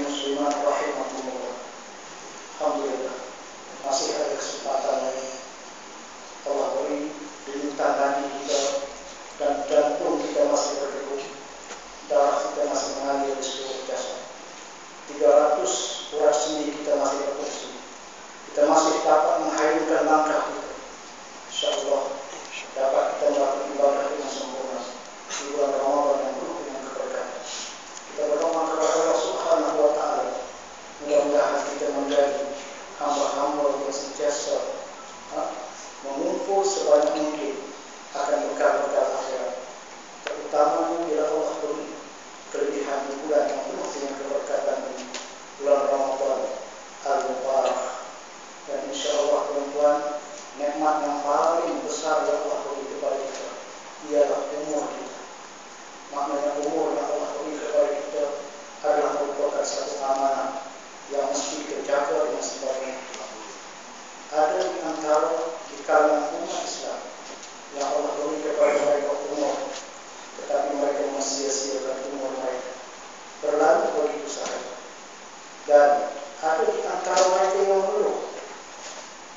muslimat rahimahumullah. Alhamdulillah, masih ada kesempatan lagi. Allah beri diminta nadi kita dan jantung kita masih berdegup, darah kita masih mengalir di seluruh jasad. 300 urat sendi kita masih berfungsi. Kita masih dapat menghayungkan langkah kita. InsyaAllah dapat kita melakukan ibadah dengan sempurna di bulan Ramadan yang penuh dengan keberkahan. Kita berdoa kepada Allah Subhanahu wa Ta'ala, mudah-mudahan kita menjadi hamba-hamba yang sentiasa mengumpul sebanyak mungkin akan bekal-bekal akhirat, terutama bila Allah beri kelebihan di bulan yang penuh dengan keberkatan ini, bulan Ramadan Al-Mubarak. Dan insyaAllah tuan-tuan, nikmat yang paling besar yang Allah beri kepada kita ialah umur kita. Maknanya umur yang Allah beri kepada kita adalah merupakan satu amanah yang mesti kita jaga dengan sebaik. Ada di antara di kalangan umat Islam yang Allah beri kepada mereka umur, tetapi mereka mensia-siakan umur mereka, berlalu begitu sahaja. Dan ada di antara mereka yang mengeluh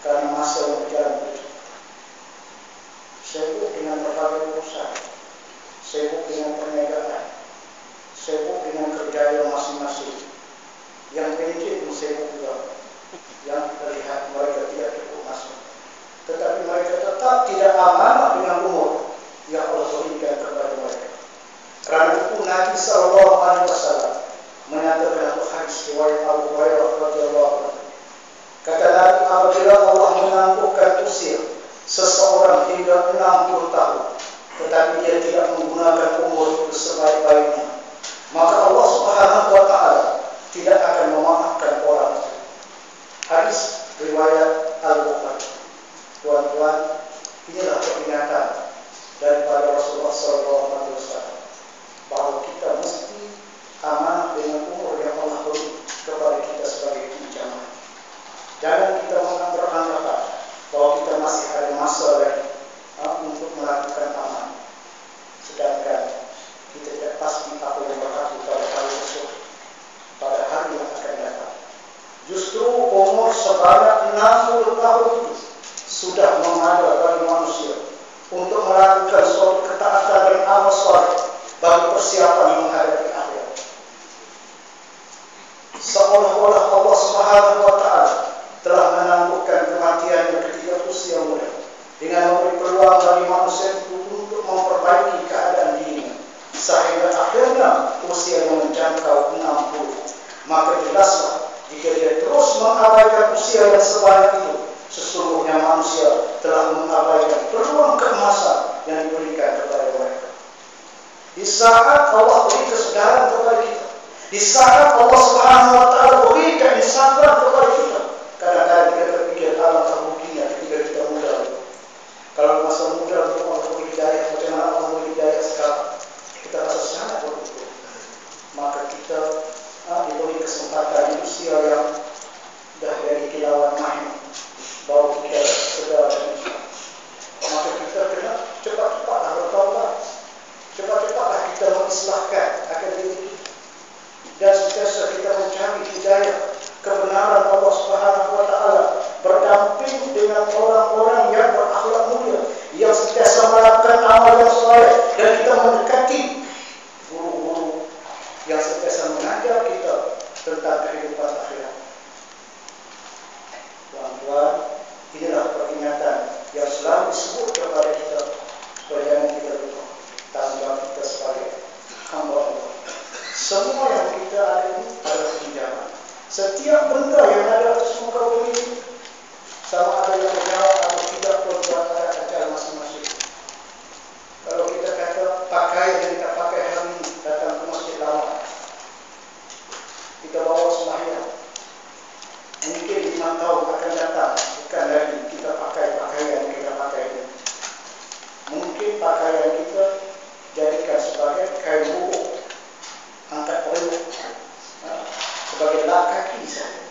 karena masa yang berjalan begitu, sibuk dengan berbagai urusan, sibuk dengan perniagaan, sibuk dengan kerjaya masing-masing. Yang pencet pun sibuk juga, yang terlihat mereka tidak cukup masuk, tetapi mereka tetap tidak amanah dengan umur yang Allah berikan kepada mereka. Kerana itu Nabi SAW menyatakan dalam hadis riwayat Abu Hurairah radhiyallahu anhu, kata Nabi, apabila Allah menangguhkan usia seseorang hingga 60 tahun, tetapi dia tidak menggunakan umur itu sebaik-baiknya, maka Allah Subhanahu wa Ta'ala tidak akan memaafkan orang itu. Hadis riwayat Al-Bukhari. Tuan-tuan, inilah peringatan daripada Rasulullah SAW bahawa kita mesti amanah dengan umur yang Allah beri kepada kita sebagai jamaah. Jangan kita beranggapan bahawa kita masih ada masa lagi untuk melakukan amal, sedangkan kita tidak pasti apa yang berlaku pada hari esok, pada hari yang akan datang. Justru umur sebanyak 60 tahun itu sudah memadai bagi manusia untuk melakukan suatu ketaatan dan amal saleh bagi persiapan menghadapi akhirat. Seolah-olah Allah Subhanahu wa Ta'ala telah menangguhkan kematian ketika usia muda dengan memberi peluang bagi manusia itu untuk memperbaiki keadaan dirinya sehingga akhirnya usia yang menjangkau 60. Maka jelaslah jika dia terus mengabaikan usia yang sebanyak itu, sesungguhnya manusia telah mengabaikan peluang keemasan yang diberikan kepada mereka. Di saat Allah beri kesedaran kepada kita, di saat Allah Subhanahu wa Ta'ala berikan kesabaran kepada kita, kadang-kadang kita terpikir alangkah ruginya ketika kita muda. Kalau masa muda untuk Allah beri hidayah, macam mana Allah beri hidayah sekarang, kita rasa sangat beruntung. Maka kita diberi kesempatan di usia yang dah dari kilauan main, baru kita sedar dan Islam. Maka kita kena cepat-cepatlah bertaubat, cepat-cepatlah kita mengislahkan akan diri kita, dan sentiasa kita mencari hidayah kebenaran Allah Subhanahu wa Ta'ala, berdamping dengan orang-orang yang berakhlak mulia, yang sentiasa melakukan amal yang saleh, dan kita mendekati guru-guru yang sentiasa mengajar kita tentang kehidupan akhirat. Tuan-tuan, inilah peringatan yang selalu disebut kepada kita supaya jangan kita lupa tanggung jawab kita sebagai hamba Allah. Semua yang kita ada ini adalah pinjaman. Setiap benda yang ada atas muka bumi ini, sama ada yang bernyawa atau tidak, tuan-tuan, ada acara masing-masing. Kalau kita kata pakai yang kita pakai hari ini, datang ke masjid lama, kita bawa sembahyang, mungkin 5 tahun akan datang, bukan lagi kita pakai pakaian yang kita pakai ini. Mungkin pakaian kita jadikan sebagai kain bubuk, angkat periuk, sebagai lak kaki saja.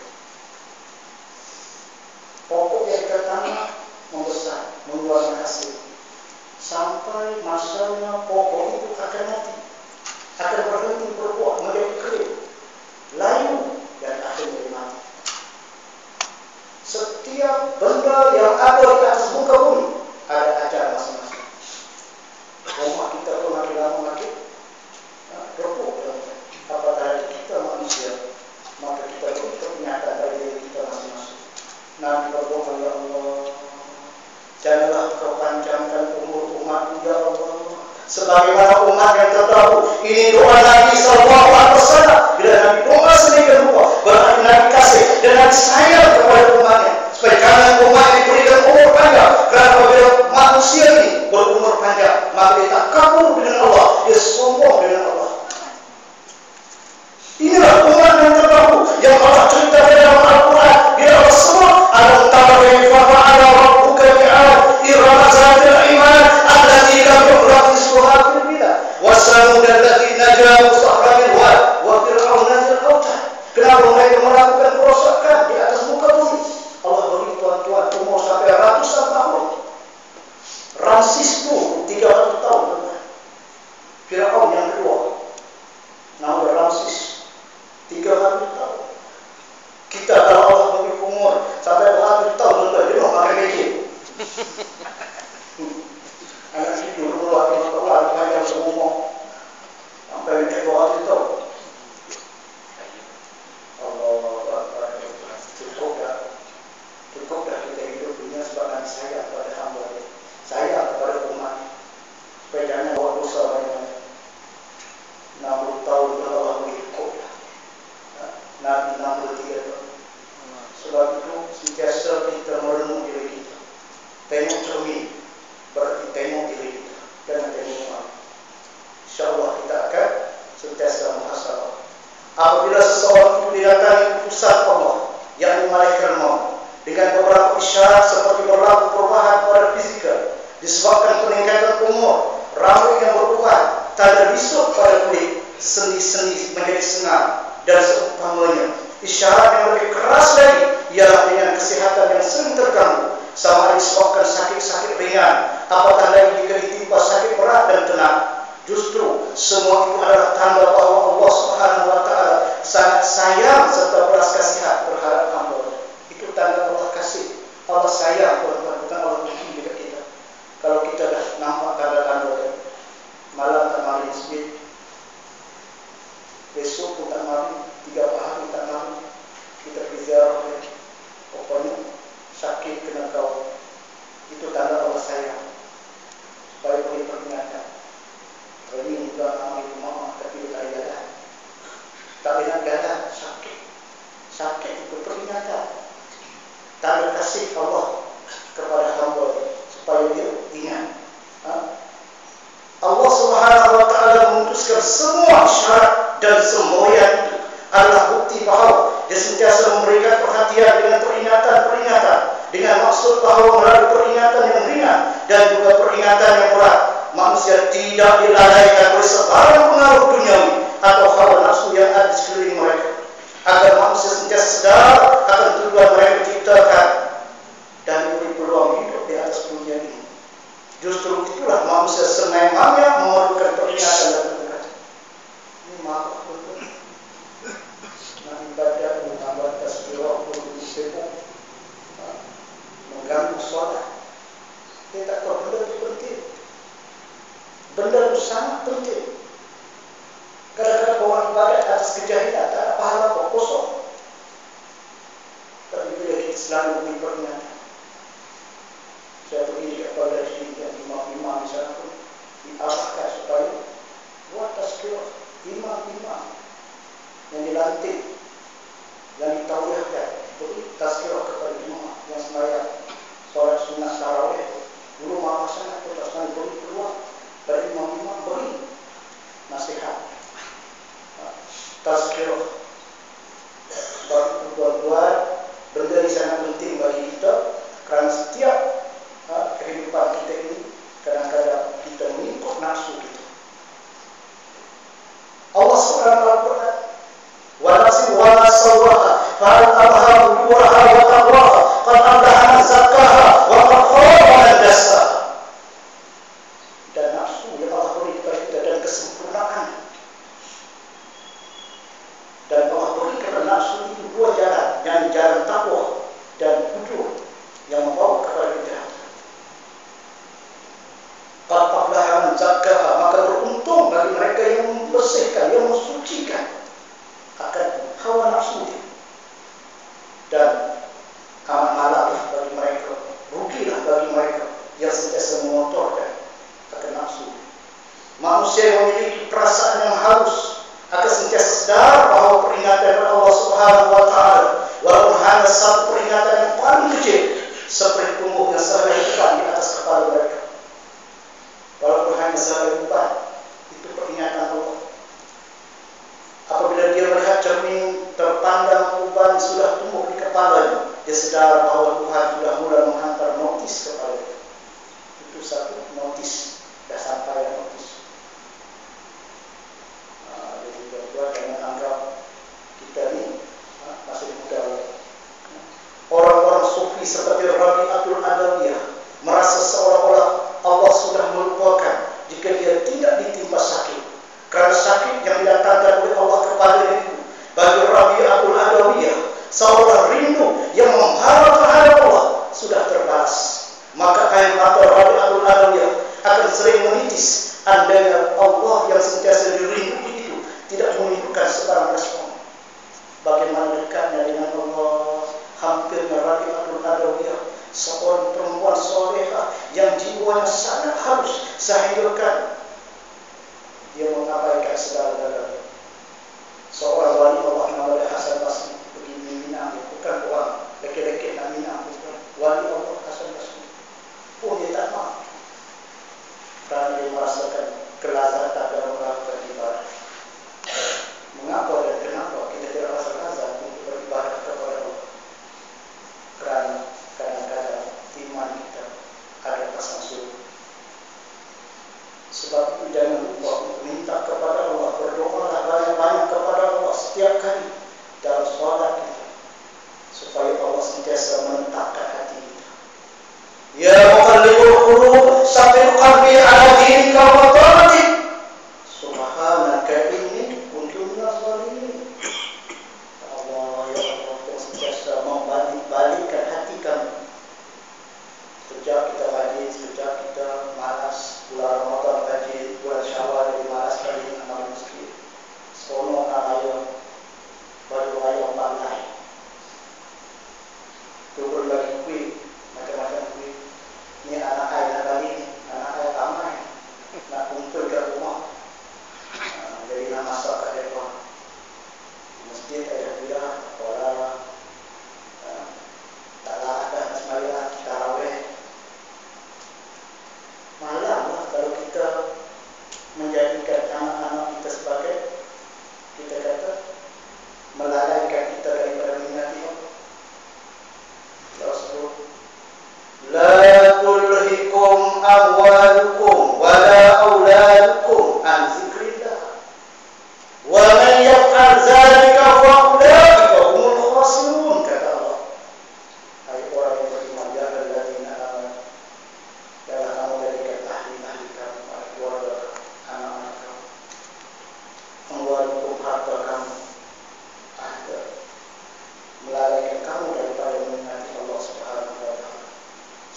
Pokok yang kita tanam membesar, mengeluarkan hasil, sampai masanya pokok itu akan mati, akan berhenti berbuah, menjadi kering, layu, sebagaimana umat yang terdahulu. Ini doa Nabi sallallahu alaihi wasallam. Bila Nabi doa sedemikian rupa, berarti Nabi kasih dan Nabi sayang kepada umatnya supaya jangan umat diberikan umur panjang. Kerana apabila manusia ini berumur panjang, maka dia tak kabur dengan Allah, dia sombong dengan Allah. Inilah umat yang terdahulu yang Allah cerita dalam Al-Quran. Bila Allah sebut, alam tara kaifa fa'ala rabbuka bi'ad irama zatil imad allati lam yukhlaq misluha fil bilad wa samud alladziina jaabu sahra bil wad wa fir'auna dzil autad. Kenapa mereka melakukan kerosakan di atas muka bumi? Allah beri tuan-tuan umur sampai ratusan tahun. Ramsis itu 300 tahun. Fir'aun yang kedua, nama Ramsis, 300 tahun. Kita kalau Allah beri umur sampai 100 tahun, dia mau pakai mesin. Anak tidur dulu, Allah banyak semua sampai 200 tahun. Cukup dah kita hidup dunia sebab saya kepada hamba, saya kepada umat, supaya jangan bawa dosa banyak. 60 tahun Allah beri cukup dah. Nabi 63 tahun. Sebab itu sentiasa kita merenung diri kita. Tengok cermin, berarti tengok diri kita. Jangan tengok orang. InsyaAllah kita akan sentiasa muhasabah. Apabila seseorang itu didatangi pusat Allah, yakni malaikat maut, dengan beberapa isyarat seperti berlaku perubahan pada fizikal, disebabkan peningkatan umur, rambut yang berubah, tanda bisuk pada kulit, sendi-sendi menjadi senang, dan seumpamanya. Isyarat yang lebih keras lagi ialah dengan kesihatan yang sering terganggu, sama ada disebabkan sakit-sakit ringan, apatah lagi jika ditimpa sakit berat dan tenang. Justru semua itu adalah tanda bahawa Allah Subhanahu wa taala sangat sayang serta belas kasihan terhadap hamba. Itu tanda Allah kasih. Allah sayang, bukan Allah benci dekat kita. Kalau kita dah nampak tanda-tanda, malam tak mari masjid, besok pun tak mari, 3 hari tak mari, kita pergi ziarah lagi, pokoknya sakit kena kau, itu tanda Allah sayang, supaya boleh peringatkan. Ini juga ambil rumah, tapi tak ada, tak boleh ada, sakit itu peringatan, tanda kasih Allah kepada hamba supaya dia ingat. Allah Subhanahu wa taala memutuskan semua syarat dan semboyan itu adalah bukti bahawa dia sentiasa memberikan perhatian dengan peringatan-peringatan, dengan maksud bahawa melalui peringatan yang ringan dan juga peringatan yang berat, manusia tidak dilalaikan oleh sebarang pengaruh duniawi atau hawa nafsu yang ada di sekeliling mereka, agar manusia sentiasa sadar akan tujuan mereka diciptakan dan diberi peluang hidup di atas dunia ini. Justru itulah manusia sememangnya memerlukan peringatan dan peringatan. Ini maaf betul. Nah, ibadah menambah tasbih untuk sibuk, mengganggu solat. Kita tak tahu benda itu penting. Benda itu sangat penting. Kadang-kadang orang ibadat atas kejahilan, tak ada pahala apa, kosong. Tapi bila kita selalu beri peringatan, saya pergi kepada yang imam-imam di sana pun diarahkan supaya buat tazkirah imam-imam yang dilantik, yang ditauliahkan, beri tazkirah kepada imam yang sembahyang solat sunnah tarawih. Dulu malah sangat kita beri peluang dari imam-imam, beri nasihat tazkirah. Sebab itu tuan-tuan, benda ini sangat penting bagi kita, kerana setiap kehidupan kita ini kadang-kadang kita mengikut nafsu kita. Allah Subhanahu wa taala wa nafsi wa ma sawwaha fa alhamaha fujuraha wa taqwaha qad aflaha man zakkaha wa qad khaba man dassaha. Dan nafsu yang Allah beri kepada kita dan kesempurnaan, dan Allah beri kepada nafsu itu 2 jalan, yang jalan takwa dan fujur yang membawa kepada kejahatan. Qad aflaha man zakkaha, maka beruntung bagi mereka yang membersihkan, yang mensucikan akan hawa nafsu, dan amat malanglah bagi mereka, rugilah bagi mereka yang sentiasa mengotorkan akan nafsu. hening, terpandang uban sudah tumbuh di kepalanya. Dia sadar bahwa Tuhan sudah mulai menghantar notis kepadanya. Itu satu notis, dah sampai notis. Jadi tuan-tuan jangan anggap kita ni masih muda lagi. Orang-orang sufi seperti Rabi'atul Adawiyah merasa seolah-olah Allah sudah melupakan jika dia tidak ditimpa sakit. Kerana sakit yang didatangkan oleh Allah kepada diriku, bagi Rabi'atul Adawiyah seolah rindu yang mengharap terhadap Allah sudah terbalas. Maka air mata Rabi'atul Adawiyah akan sering menitis andainya Allah yang sentiasa dirindu itu tidak menunjukkan sebarang respon. Bagaimana dekatnya dengan Allah, hampirnya Rabi'atul Adawiyah, seorang perempuan solehah yang jiwanya sangat halus sehingga dia mengabaikan segala-galanya. Seorang wali Allah namanya Hasan Basri pergi Minang, bukan orang laki-laki nak Minang, bukan wali Allah Hasan Basri. Pun dia tak maaf kerana dia merasakan kelazatan dalam melakukan ibadah. Mengapa dan kenapa kita tidak rasa lazat untuk beribadah kepada Allah? Kerana kadang-kadang iman kita ada pasang surut. Sebab itu jangan lupa untuk minta kepada Allah, berdoalah banyak-banyak kepada Allah setiap kali dalam solat kita, supaya Allah sentiasa menetapkan hati kita. Ya muqallibul qulub, sabbit qalbi ala dinika wa ta'atik. Subhanaka inni kuntu minaz zalimin. Allah, ya Allah, yang sentiasa membalik-balikkan hati kami. Sekejap kita rajin, sekejap kita malas. Bulan Ramadan rajin, bulan Syawal jadi malas rajin amal masjid. Sekolah nak ayam, baru ayam pandai. Turun lagi kuih, macam-macam kuih. Ni anak ayah nak balik ni, anak ayah ramai. Nak kumpul kat rumah. Jadi nak masak kat depan. Masjid ayah bilah, sekolah. Tak larat dah sembahyang, tarawih. Malanglah kalau kita menjadikan anak-anak kita sebagai, kita kata, melalaikan kita daripada minati Allah. Allah sebut, la tulhikum amwalukum wala auladukum an zikrillah wa man yaf'al zalika fa ulaika humul khasirun, kata Allah. Hai orang yang beriman, ya alladzina amanu, jangan kamu jadikan ahli-ahli kamu, keluarga kamu, anak-anak kamu, amwalukum, harta kamu, ada melalaikan kamu daripada mengingat Allah Subhanahu wa Ta'ala.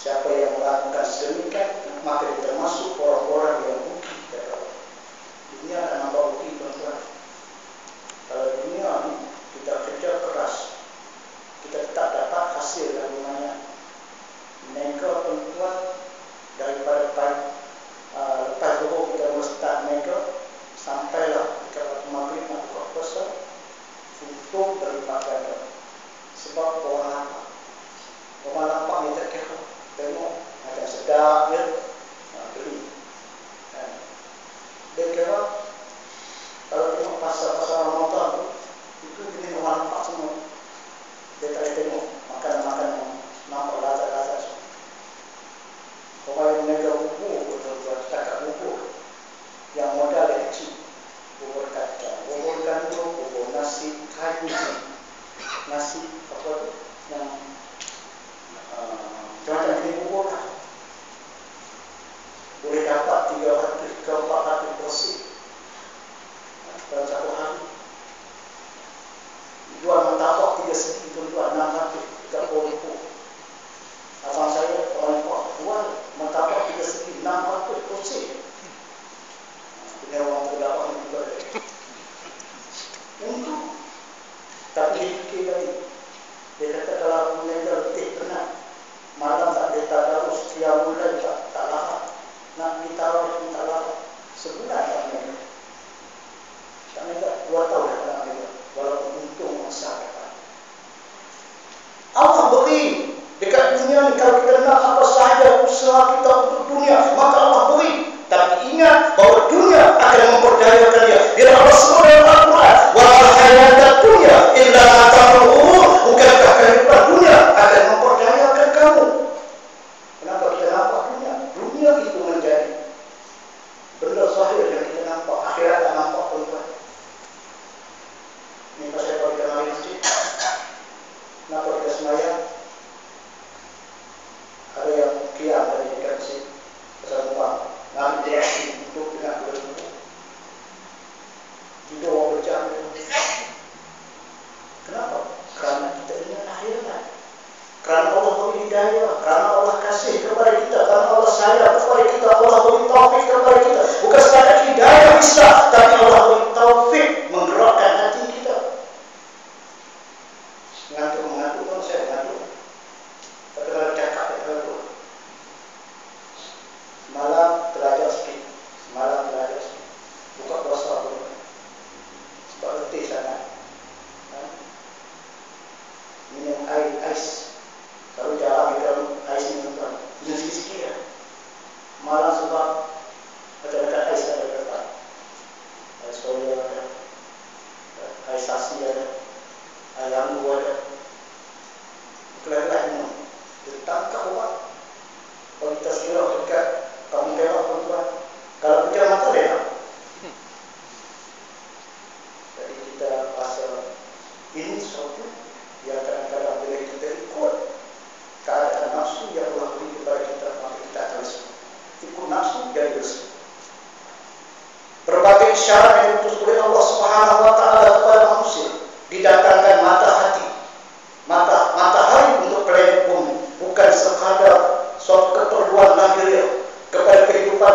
Siapa yang melakukan sedemikian, maka dia termasuk orang-orang yang rugi, kata Allah. Dunia akan nampak rugi, tuan-tuan. Kalau dunia ni kita kerja keras, kita tetap dapat hasil yang lumayan. Mereka, tuan-tuan, daripada lepas zuhur kita mula start mereka, sampailah dekat waktu maghrib nak buka puasa, tutup berlipat ganda. Sebab orang lapar. Orang lapar ni tak kira. Tengok macam sedap je, beli. Dia kira kalau tengok pasar-pasar Ramadan tu, itu jenis orang lapar semua. Dia tak boleh tengok makanan-makanan nampak lazat-lazat semua. Orang yang menegar bubur, betul-betul cakap bubur yang modal dia kecil, bubur kacang, bubur gandum, bubur nasi kayu, nasi apa tu yang macam-macam jenis bubur lah. Boleh dapat 300 ke 400 porsi dalam satu hari. Jual martabak 3 segi, tuan-tuan, 630 abang saya orang kuat jual martabak 3 segi 600 porsi. Ini orang terdapat yang juga untuk, tapi dia fikir tadi, dia kata kalau menjaga letih penat, malam tak boleh tadarus, setiap bulan tak larat, nak ditaruh pun tak larat, sebulan tak menjaga, tak menjaga, 2 tahun tak menjaga, walaupun untung masa kata. Allah beri dekat dunia ni, kalau kita nak apa sahaja usaha kita untuk dunia, maka Allah beri. Tapi ingat bahawa dunia akan memperdayakan dia. Bila Allah sebut dalam Al-Quran, wa al-hayatad dunya Ini pas saya pergi ke masjid, kenapa kita sembahyang? Ada yang kiam dari dekat masjid, pasal uang, ngambil direksi untuk dengan berbuku. Tidur berjam. Kenapa? Karena kita ingin akhirat. Karena Allah beri hidayah, karena Allah kasih kepada kita, karena Allah sayang kepada kita, Allah beri taufik kepada kita. Bukan sekadar hidayah bisa, tapi Allah beri taufik menggerakkan hati kita. Mengantuk pun saya mengantuk. Tapi kalau cakap itu malam belajar sedikit, buka puasa pun. Sebab letih sangat. Minum air ais. Kalau jarang minum ais minum sikit-sikit ya. Malam sebab ada ais ada dekat. Ais soya ada, ais sasi ada, ais lambu ada. Kelihatan minum. Ditangkap obat. Kalau kita sekiranya dekat, kamu kelak tuan. Kalau pecah mata dia. Jadi kita rasa ini sesuatu yang kadang-kadang bila kita ikut keadaan nafsu yang Allah beri kepada kita, maka kita akan resmi. Ikut nafsu jadi resmi. Berbagai isyarat yang diutus oleh Allah Subhanahu Wa Taala kepada manusia didatangkan matahari untuk planet bumi, bukan sekadar suatu keperluan lahiriah kepada kehidupan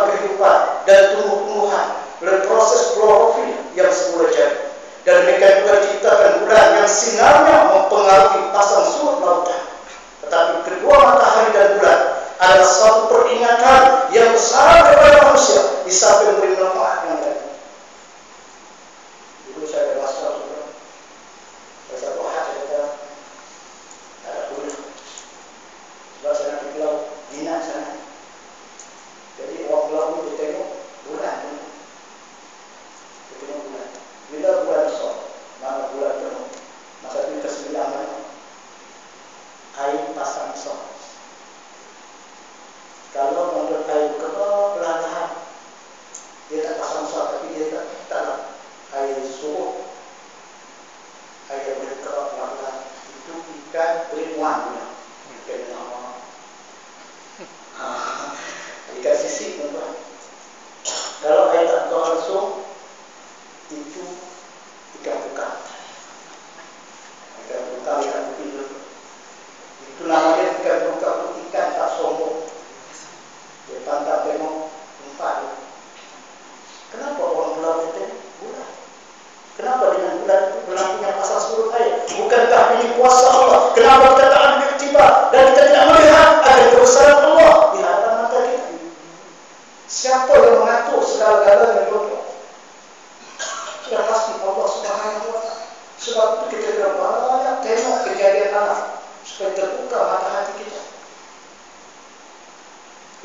dan tumbuh-tumbuhan melalui proses klorofil yang semula jadi. Dan mereka juga diciptakan bulan yang sinarnya mempengaruhi pasang surut lautan. Tetapi kedua matahari dan bulan adalah suatu peringatan yang besar kepada manusia di samping memberi manfaat yang lain. Dulu saya ada masalah juga. Satu hari saya ada kuliah. Sebab saya nak pergi laut, minat sana. Jadi orang laut itu tengok bulan. Dia tengok bulan. Bila bulan besar, mana bulan penuh. Masa itu ke-9 mana? Air pasang besar. Kalau menurut air ke perlahan, dia tak pasang besar, tapi dia tak air surut, air bergerak perlahan. Itu ikan berimuan pula. Ikan nama. Ikan sisik tuan. Kalau air tak bergerak langsung, itu ikan buka. Ikan putih. Itu namanya ikan buka, ikan tak sombong. Dia pantang tengok umpan. Kenapa orang pulau itu bulan? Kenapa dengan bulan itu berlakunya pasang surut air? Bukankah ini kuasa Allah? Kenapa kita tak ambil iktibar dan kita tidak melihat ada kebesaran Allah di hadapan mata kita? Siapa yang mengatur segala-galanya itu? Sudah pasti Allah Subhanahu Wa Taala. Sebab itu kita kena banyak tengok kejadian alam supaya terbuka mata hati kita.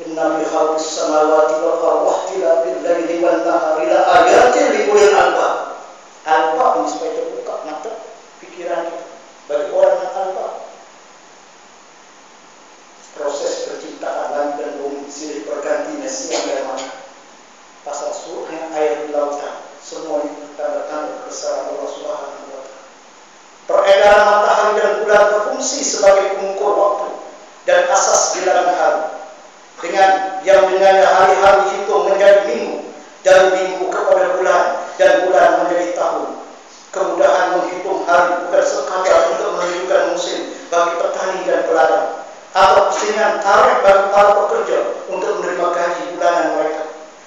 Inna fi khalqis samawati wal ardi wa ikhtilafil laili wan nahari la ayatin li ulil albab. Albab ini supaya terbuka mata pikiran kita bagi orang yang albab. Proses penciptaan langit dan bumi silih berganti siang dan malam. Pasang surutnya air di lautan. Semua itu tanda-tanda kebesaran Allah Subhanahu Wa Taala. Peredaran matahari dan bulan berfungsi sebagai pengukur waktu dan asas bilangan hari. Dengannya hari-hari hitung menjadi minggu, dan minggu kepada bulan, dan bulan menjadi tahun. Kemudahan menghitung hari bukan sekadar untuk menunjukkan musim bagi petani dan peladang, atau pusingan tarikh bagi para pekerja untuk menerima gaji bulanan mereka,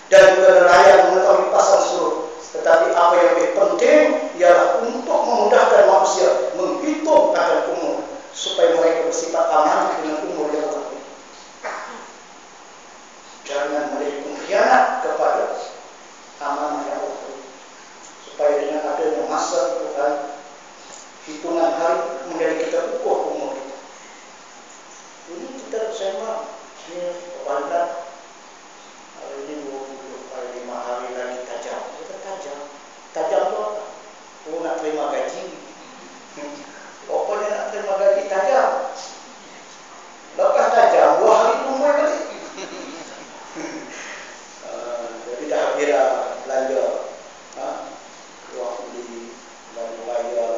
dan juga nelayan mengetahui pasang surut. Tetapi apa yang lebih penting ialah untuk memudahkan manusia menghitung akan umur, supaya mereka bersifat aman dengan umur yang berlaku. Jangan mereka khianat kepada amanah yang Allah, supaya dengan adanya masa Tuhan, hitungan hari menjadi kita ukur umur kita. Ini kita bersama ini wanda hari ini 25 hari lagi tajam. Kita tajam tu apa? Oh, nak terima gaji. Pokoknya nak terima gaji tajam. Lepas tajam 2 hari tunggu balik. Jadi dah kira belanja, keluar beli, belanja bayar,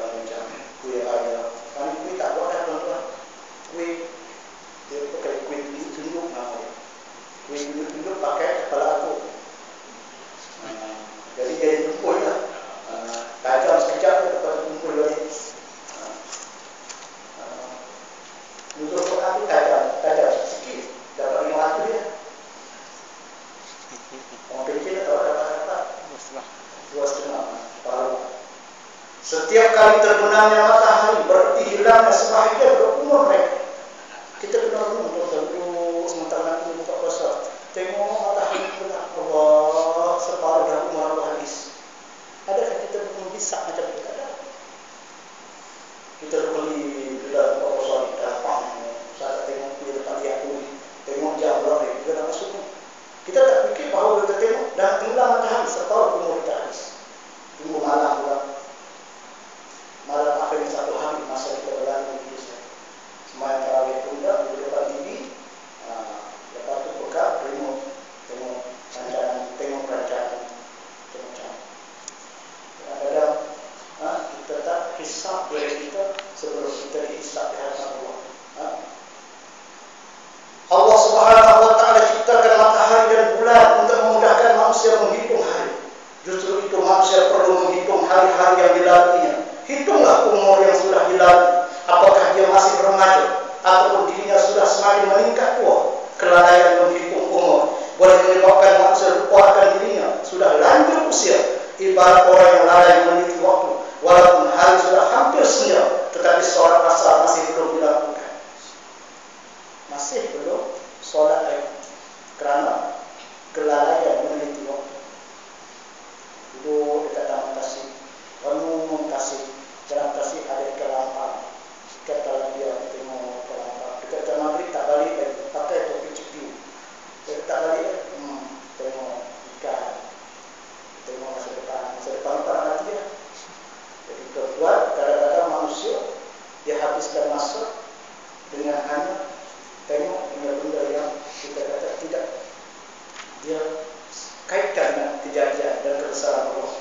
Setiap kali terbenamnya matahari berarti hilangnya sebahagian umur mereka. Kita kena renung dulu sementara nanti buka puasa. Tengok matahari benar, Allah, separuh dah umur aku habis. Adakah kita bisa macam itu? Ada. Kita beli bila buka puasa di lapang, saya tengok dia depan dia aku, tengok jam berapa, kita dah masuk. Kita tak fikir bahawa kita tengok dan tenggelam matahari separuh umur kita habis. Tunggu malam pula. Malam akhirnya satu hari masa kita berlalu di desa. Semayang tarawih pun dah di depan TV. Lepas tu buka remote, tengok rancangan macam. Kadang-kadang kita tak hisap diri kita sebelum kita dihisap di hadapan Allah. Allah Subhanahu Wa Taala ciptakan matahari dan bulan untuk memudahkan manusia menghitung hari. Justru itu manusia perlu menghitung hari-hari yang dilaluinya. Hitunglah umur yang sudah dilalui. Apakah dia masih remaja ataupun dirinya sudah semakin meningkat tua? Kelalaian menghitung umur boleh menyebabkan manusia lupa akan dirinya sudah lanjut usia. Ibarat orang yang lalai meneliti waktu, walaupun hari sudah hampir senja, tetapi solat asar masih belum dilakukan. Masih belum solat kerana kelalaian meneliti waktu. Duduk dekat taman tasik, renung tasik, jalan tasik ada ikan lampang. Kata dia tengok ikan lampang. Dekat jam maghrib tak balik lagi, pakai topi cepiu. Tak balik, tengok ikan. Tengok masa depan tak mati dia. Jadi kebuat kadang-kadang manusia dia habiskan masa dengan hanya tengok benda-benda yang kita kata tidak dia kaitkan dengan kejadian dan kebesaran Allah